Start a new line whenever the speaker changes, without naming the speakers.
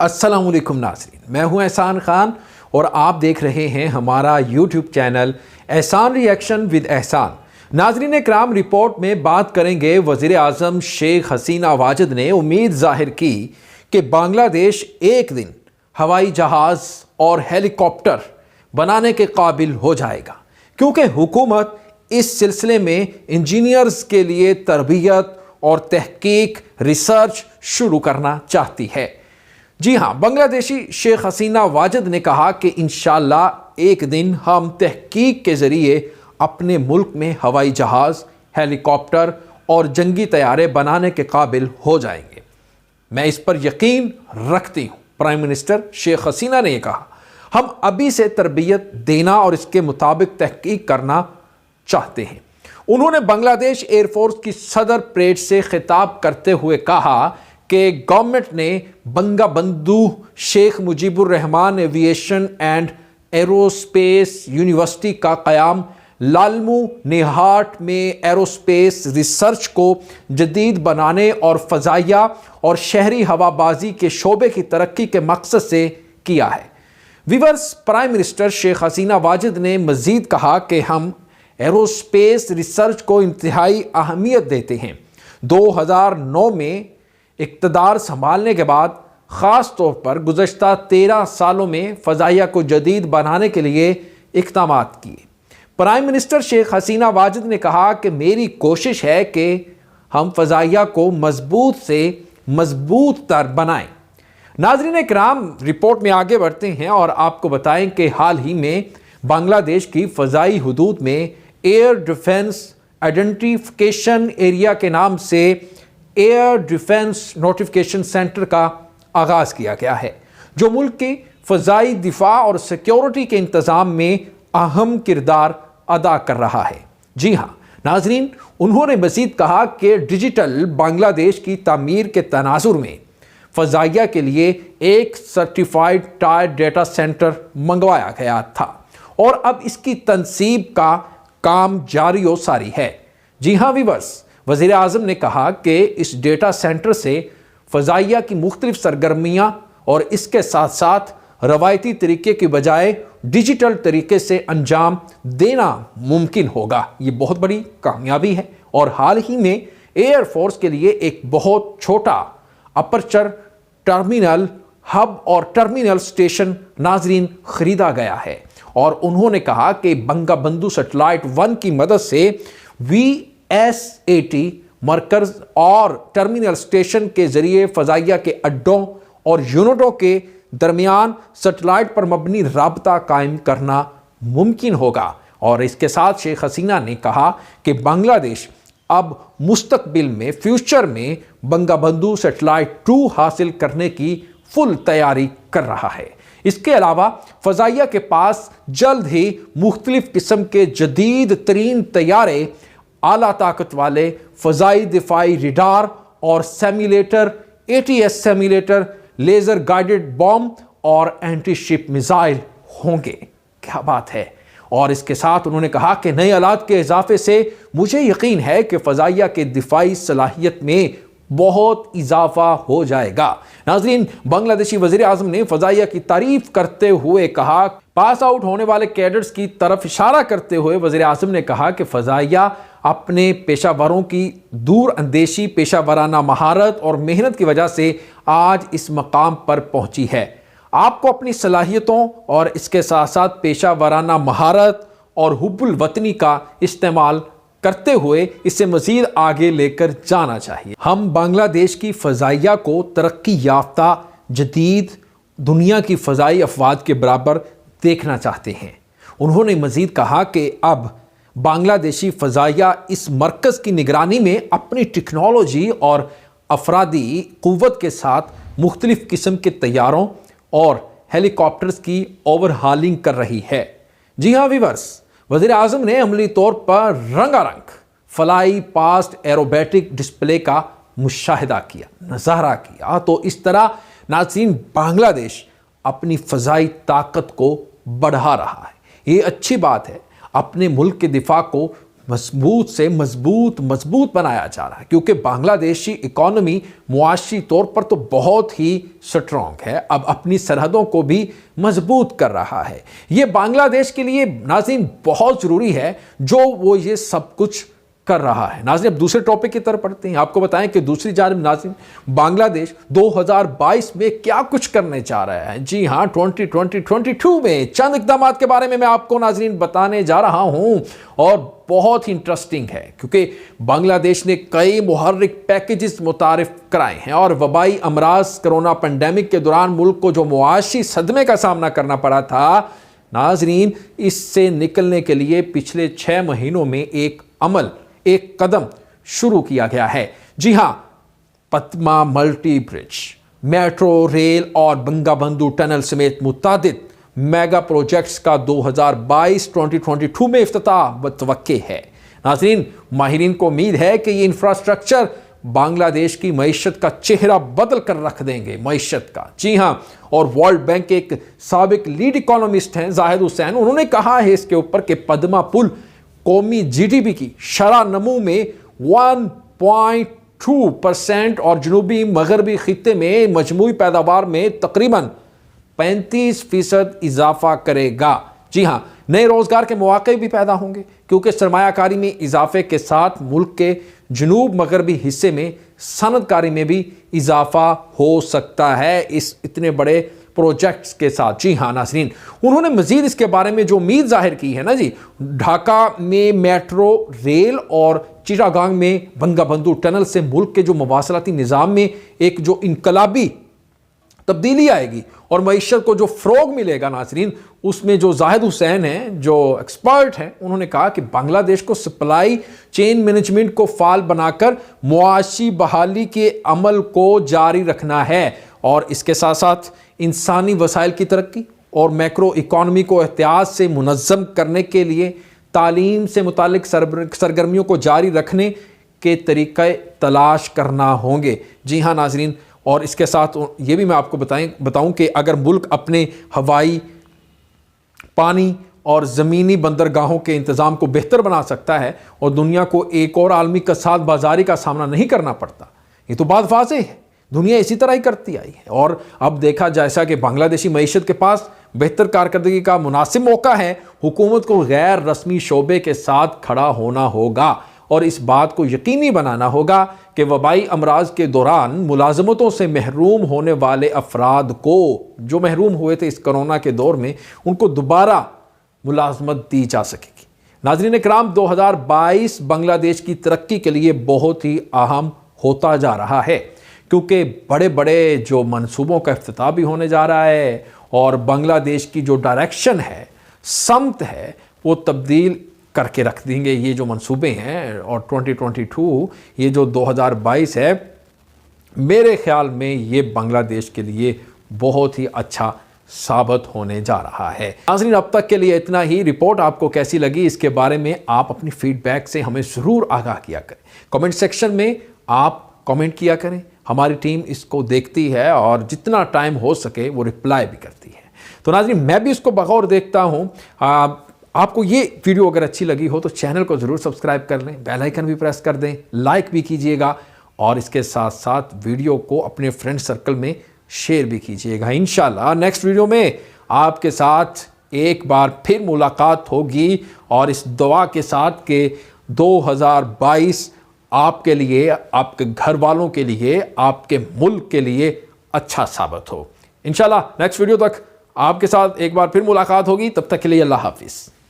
السلام علیکم ناظرین، میں ہوں احسان خان اور آپ دیکھ رہے ہیں ہمارا YouTube channel Ahsan reaction with Ahsan. ناظرین اکرام، رپورٹ میں بات کریں گے وزیر اعظم شیخ حسینہ واجد نے امید ظاہر کی کہ بنگلہ دیش ایک دن ہوائی جہاز اور ہیلی کاپٹر بنانے کے قابل ہو جائے گا، کیونکہ حکومت اس سلسلے میں انجینئرز کے لیے تربیت اور تحقیق ریسرچ شروع کرنا چاہتی ہے۔ جی ہاں، بنگلہ دیشی شیخ حسینہ واجد نے کہا کہ انشاءاللہ ایک دن ہم تحقیق کے ذریعے اپنے ملک میں ہوائی جہاز، ہیلی کاپٹر اور جنگی طیارے بنانے کے قابل ہو جائیں گے۔ میں اس پر یقین رکھتی ہوں، پرائم منسٹر شیخ حسینہ نے یہ کہا۔ ہم ابھی سے تربیت دینا اور اس کے مطابق تحقیق کرنا چاہتے ہیں۔ انہوں نے بنگلہ دیش ایئر فورس کی صدر پریڈ سے خطاب کرتے ہوئے کہا کہ گورنمنٹ نے بنگا بندھو شیخ مجیب الرحمان ایویشن اینڈ ایروسپیس یونیورسٹی کا قیام لالمو نیہاٹ میں ایروسپیس ریسرچ کو جدید بنانے اور فضائیہ اور شہری ہوا بازی کے شعبے کی ترقی کے مقصد سے کیا ہے۔ Viewers, prime minister Sheikh Hasina Wajid نے مزید کہا کہ ہم ایروسپیس ریسرچ کو انتہائی اہمیت دیتے ہیں۔ 2009 میں اقتدار سنبھالنے کے بعد خاص طور پر گزشتہ 13 سالوں میں فضائیہ کو جدید بنانے کے لیے اقدامات کیے۔ پرائم منسٹر شیخ حسینہ واجد نے کہا کہ میری کوشش ہے کہ ہم فضائیہ کو مضبوط سے مضبوط تر بنائیں۔ ناظرین اکرام، رپورٹ میں آگے بڑھتے ہیں اور آپ کو بتائیں کہ حال ہی میں بنگلہ دیش کی فضائی حدود میں ایئر ڈیفنس آئیڈینٹیفیکیشن ایریا کے نام سے ایئر ڈیفنس نوٹیفیکیشن سینٹر کا آغاز کیا گیا ہے، جو ملک کی فضائی دفاع اور سیکیورٹی کے انتظام میں اہم کردار ادا کر رہا ہے۔ جی ہاں ناظرین، انہوں نے مزید کہا کہ ڈیجیٹل بنگلہ دیش کی تعمیر کے تناظر میں فضائیہ کے لیے ایک سرٹیفائیڈ ٹائر ڈیٹا سینٹر منگوایا گیا تھا اور اب اس کی تنصیب کا کام جاری و ساری ہے۔ جی ہاں ویورز، وزیر اعظم نے کہا کہ اس ڈیٹا سینٹر سے فضائیہ کی مختلف سرگرمیاں اور اس کے ساتھ ساتھ روایتی طریقے کی بجائے ڈیجیٹل طریقے سے انجام دینا ممکن ہوگا۔ یہ بہت بڑی کامیابی ہے اور حال ہی میں ایئر فورس کے لیے ایک بہت چھوٹا اپرچر ٹرمینل ہب اور ٹرمینل اسٹیشن ناظرین خریدا گیا ہے، اور انہوں نے کہا کہ بنگا بندھو سیٹلائٹ 1 کی مدد سے VSAT مرکز اور ٹرمینل اسٹیشن کے ذریعے فضائیہ کے اڈوں اور یونٹوں کے درمیان سیٹلائٹ پر مبنی رابطہ قائم کرنا ممکن ہوگا۔ اور اس کے ساتھ شیخ حسینہ نے کہا کہ بنگلہ دیش اب مستقبل میں فیوچر میں بنگا بندھو سیٹلائٹ 2 حاصل کرنے کی فل تیاری کر رہا ہے۔ اس کے علاوہ فضائیہ کے پاس جلد ہی مختلف قسم کے جدید ترین طیارے، اعلیٰ طاقت والے فضائی دفاعی ریڈار اور simulator, ATS simulator, laser guided boom اور اینٹی شپ میزائل ہوں گے۔ کیا بات ہے! اور اس کے ساتھ انہوں نے کہا کہ نئے آلات کے اضافے سے مجھے یقین ہے کہ فضائیہ کے دفاعی صلاحیت میں بہت اضافہ ہو جائے گا۔ ناظرین، بنگلہ دیشی وزیر اعظم نے فضائیہ کی تعریف کرتے ہوئے کہا، پاس آؤٹ ہونے والے کیڈٹس کی طرف اشارہ کرتے ہوئے وزیر اعظم نے کہا کہ فضائیہ اپنے پیشہ وروں کی دور اندیشی، پیشہ ورانہ مہارت اور محنت کی وجہ سے آج اس مقام پر پہنچی ہے۔ آپ کو اپنی صلاحیتوں اور اس کے ساتھ ساتھ پیشہ ورانہ مہارت اور حب الوطنی کا استعمال کرتے ہوئے اسے مزید آگے لے کر جانا چاہیے۔ ہم بنگلہ دیش کی فضائیہ کو ترقی یافتہ جدید دنیا کی فضائی افواج کے برابر دیکھنا چاہتے ہیں۔ انہوں نے مزید کہا کہ اب بنگلہ دیشی فضائیہ اس مرکز کی نگرانی میں اپنی ٹیکنالوجی اور افرادی قوت کے ساتھ مختلف قسم کے طیاروں اور ہیلی کاپٹرز کی اوور ہالنگ کر رہی ہے۔ جی ہاں ویورز، وزیر اعظم نے عملی طور پر رنگا رنگ فلائی پاسٹ ایروبیٹک ڈسپلے کا مشاہدہ کیا، نظارہ کیا، تو اس طرح ناظرین بنگلہ دیش اپنی فضائی طاقت کو بڑھا رہا ہے۔ یہ اچھی بات ہے، اپنے ملک کے دفاع کو मजबूत से मजबूत बनाया जा रहा है, क्योंकि बांग्लादेशी इकोनॉमी मुआशी तौर पर तो बहुत ही स्ट्रॉन्ग है, अब अपनी सरहदों को भी मजबूत कर रहा है। ये बांग्लादेश के लिए नाज़रीन बहुत ज़रूरी है जो वो ये सब कुछ कर रहा है। नाज़रीन अब दूसरे टॉपिक की तरफ पढ़ते हैं। आपको बताएं कि दूसरी जानिब नाज़रीन बांग्लादेश 2022 में क्या कुछ करने जा रहा है। जी हाँ, 2022 में चंद इक़दाम के बारे में मैं आपको नाज़रीन बताने जा रहा हूं और बहुत ही इंटरेस्टिंग है, क्योंकि बांग्लादेश ने कई मुहर्रिक पैकेजेस मुतारिफ कराए हैं और वबाई अमराज कोरोना पेंडेमिक के दौरान मुल्क को जो मुआशी सदमे का सामना करना पड़ा था नाज़रीन, इससे निकलने के लिए पिछले 6 महीनों में एक कदम शुरू किया गया है। जी हां, Padma multi bridge, metro rail और बंगाबंधु टनल समेत मुतादिद मेगा प्रोजेक्ट्स का 2022 में इफ्तिताह मुतवक्के है। नाज़रीन, माहिरीन को उम्मीद है कि ये इंफ्रास्ट्रक्चर बांग्लादेश की मईशत का चेहरा बदल कर रख देंगे, मईशत का। जी हां, और वर्ल्ड बैंक के एक साबिक लीड इकोनॉमिस्ट हैं जाहिद हुसैन, उन्होंने कहा है इसके ऊपर कि पद्मा पुल कौमी जीडीपी की शरह नमू में 1.2% और जनूबी मगरबी खित्ते में मजमूई पैदावार में तकरीबन 35% इजाफा करेगा। जी हां, नए रोजगार के मौके भी पैदा होंगे, क्योंकि सरमायाकारी में इजाफे के साथ मुल्क के जनूब मगरबी हिस्से में सनतकारी में भी इजाफा हो सकता है इस इतने बड़े प्रोजेक्ट्स के साथ। जी हाँ नाज़रीन, उन्होंने मजीद इसके बारे में जो उम्मीद जाहिर की है ना जी, ढाका में मेट्रो रेल और चिटागांग में बंगाबंधु टनल से मुल्क के जो मवासलाती निज़ाम में एक जो इनकलाबी तब्दीली आएगी और मईशत को जो फ़रोग मिलेगा नाज़रीन, उसमें जो जाहिद हुसैन हैं जो एक्सपर्ट हैं, उन्होंने कहा कि बांग्लादेश को सप्लाई चेन मैनेजमेंट को फाल बनाकर मुआशी बहाली के अमल को जारी रखना है और इसके साथ साथ इंसानी वसाइल की तरक्की और मैक्रो इकॉनमी को एहतियात से मुनज़्ज़म करने के लिए तालीम से मुतालिक सरगर्मियों को जारी रखने के तरीक़े तलाश करना होंगे। जी हाँ नाज़रीन, और इसके साथ ये भी मैं आपको बताऊं कि अगर मुल्क अपने हवाई, पानी और ज़मीनी बंदरगाहों के इंतज़ाम को बेहतर बना सकता है और दुनिया को एक और आलमी कसाद बाजारी का सामना नहीं करना पड़ता, ये तो बात वाज़ेह है, दुनिया इसी तरह ही करती आई है। और अब देखा जैसा कि बांग्लादेशी मईशत के पास बेहतर कारकर्दगी का मुनासिब मौका है, हुकूमत को गैर रस्मी शोबे के साथ खड़ा होना होगा और इस बात को यकीनी बनाना होगा कि वबाई अमराज के दौरान मुलाजमतों से महरूम होने वाले अफराद को, जो महरूम हुए थे इस कोरोना के दौर में, उनको दोबारा मुलाजमत दी जा सकेगी। नाज़रीन इकराम, 2022 बांग्लादेश की तरक्की के लिए बहुत ही अहम होता जा रहा है, क्योंकि बड़े बड़े जो मंसूबों का इफ्तिताह भी होने जा रहा है और बांग्लादेश की जो डायरेक्शन है, समत है, वो तब्दील करके रख देंगे ये जो मंसूबे हैं। और 2022 ये जो 2022 है, मेरे ख्याल में ये बांग्लादेश के लिए बहुत ही अच्छा साबित होने जा रहा है। नाज़रीन अब तक के लिए इतना ही। रिपोर्ट आपको कैसी लगी इसके बारे में आप अपनी फीडबैक से हमें ज़रूर आगाह किया करें। कमेंट सेक्शन में आप कमेंट किया करें, हमारी टीम इसको देखती है और जितना टाइम हो सके वो रिप्लाई भी करती है। तो नाज़रीन मैं भी इसको बगौर देखता हूँ। आपको ये वीडियो अगर अच्छी लगी हो तो चैनल को ज़रूर सब्सक्राइब कर लें, बेल आइकन भी प्रेस कर दें, लाइक भी कीजिएगा और इसके साथ साथ वीडियो को अपने फ्रेंड सर्कल में शेयर भी कीजिएगा। इंशाल्लाह नेक्स्ट वीडियो में आपके साथ एक बार फिर मुलाकात होगी और इस दुआ के साथ कि 2022 आपके लिए, आपके घर वालों के लिए, आपके मुल्क के लिए अच्छा साबित हो। इंशाल्लाह नेक्स्ट वीडियो तक आपके साथ एक बार फिर मुलाकात होगी। तब तक के लिए अल्लाह हाफिज़।